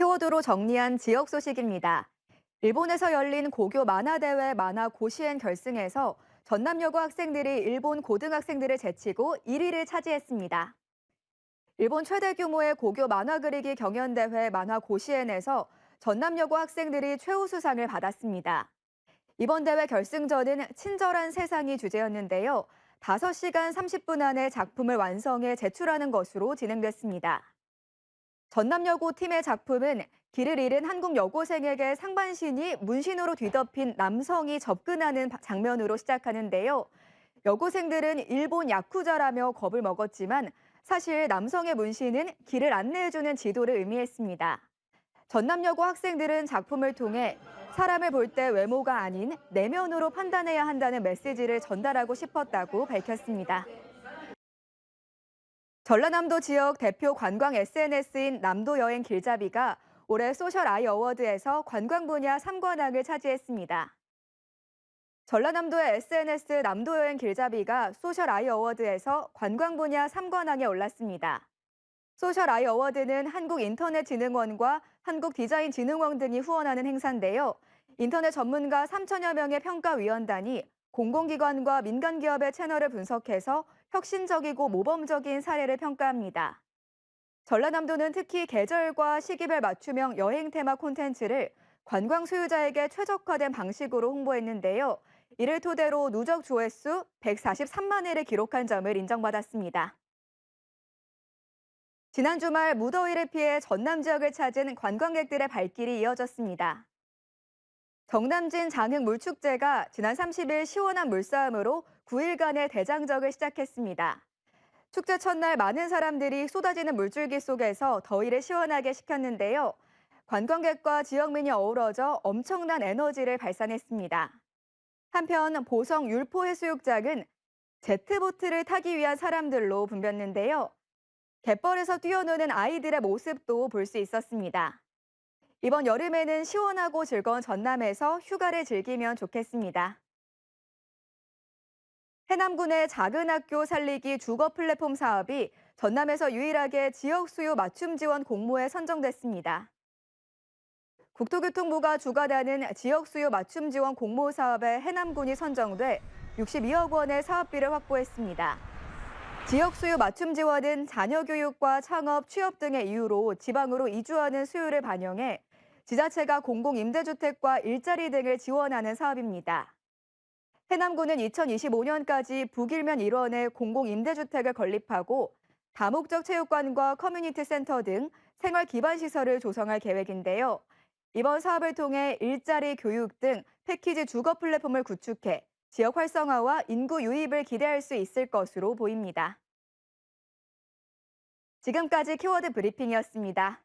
키워드로 정리한 지역 소식입니다. 일본에서 열린 고교 만화대회 만화 고시엔 결승에서 전남여고 학생들이 일본 고등학생들을 제치고 1위를 차지했습니다. 일본 최대 규모의 고교 만화 그리기 경연대회 만화 고시엔에서 전남여고 학생들이 최우수상을 받았습니다. 이번 대회 결승전은 친절한 세상이 주제였는데요. 5시간 30분 안에 작품을 완성해 제출하는 것으로 진행됐습니다. 전남여고 팀의 작품은 길을 잃은 한국 여고생에게 상반신이 문신으로 뒤덮인 남성이 접근하는 장면으로 시작하는데요. 여고생들은 일본 야쿠자라며 겁을 먹었지만 사실 남성의 문신은 길을 안내해주는 지도를 의미했습니다. 전남여고 학생들은 작품을 통해 사람을 볼 때 외모가 아닌 내면으로 판단해야 한다는 메시지를 전달하고 싶었다고 밝혔습니다. 전라남도 지역 대표 관광 SNS인 남도 여행 길잡이가 올해 소셜 아이 어워드에서 관광 분야 3관왕을 차지했습니다. 전라남도의 SNS 남도 여행 길잡이가 소셜 아이 어워드에서 관광 분야 3관왕에 올랐습니다. 소셜 아이 어워드는 한국인터넷진흥원과 한국디자인진흥원 등이 후원하는 행사인데요. 인터넷 전문가 3천여 명의 평가위원단이 공공기관과 민간기업의 채널을 분석해서 혁신적이고 모범적인 사례를 평가합니다. 전라남도는 특히 계절과 시기별 맞춤형 여행 테마 콘텐츠를 관광 소유자에게 최적화된 방식으로 홍보했는데요. 이를 토대로 누적 조회수 143만 회를 기록한 점을 인정받았습니다. 지난 주말 무더위를 피해 전남 지역을 찾은 관광객들의 발길이 이어졌습니다. 정남진 장흥 물축제가 지난 30일 시원한 물싸움으로 9일간의 대장정을 시작했습니다. 축제 첫날 많은 사람들이 쏟아지는 물줄기 속에서 더위를 시원하게 식혔는데요. 관광객과 지역민이 어우러져 엄청난 에너지를 발산했습니다. 한편 보성 율포해수욕장은 제트보트를 타기 위한 사람들로 붐볐는데요. 갯벌에서 뛰어노는 아이들의 모습도 볼 수 있었습니다. 이번 여름에는 시원하고 즐거운 전남에서 휴가를 즐기면 좋겠습니다. 해남군의 작은 학교 살리기 주거 플랫폼 사업이 전남에서 유일하게 지역 수요 맞춤 지원 공모에 선정됐습니다. 국토교통부가 주관하는 지역 수요 맞춤 지원 공모 사업에 해남군이 선정돼 62억 원의 사업비를 확보했습니다. 지역 수요 맞춤 지원은 자녀 교육과 창업, 취업 등의 이유로 지방으로 이주하는 수요를 반영해 지자체가 공공임대주택과 일자리 등을 지원하는 사업입니다. 해남군은 2025년까지 북일면 일원에 공공임대주택을 건립하고 다목적 체육관과 커뮤니티 센터 등 생활 기반 시설을 조성할 계획인데요. 이번 사업을 통해 일자리, 교육 등 패키지 주거 플랫폼을 구축해 지역 활성화와 인구 유입을 기대할 수 있을 것으로 보입니다. 지금까지 키워드 브리핑이었습니다.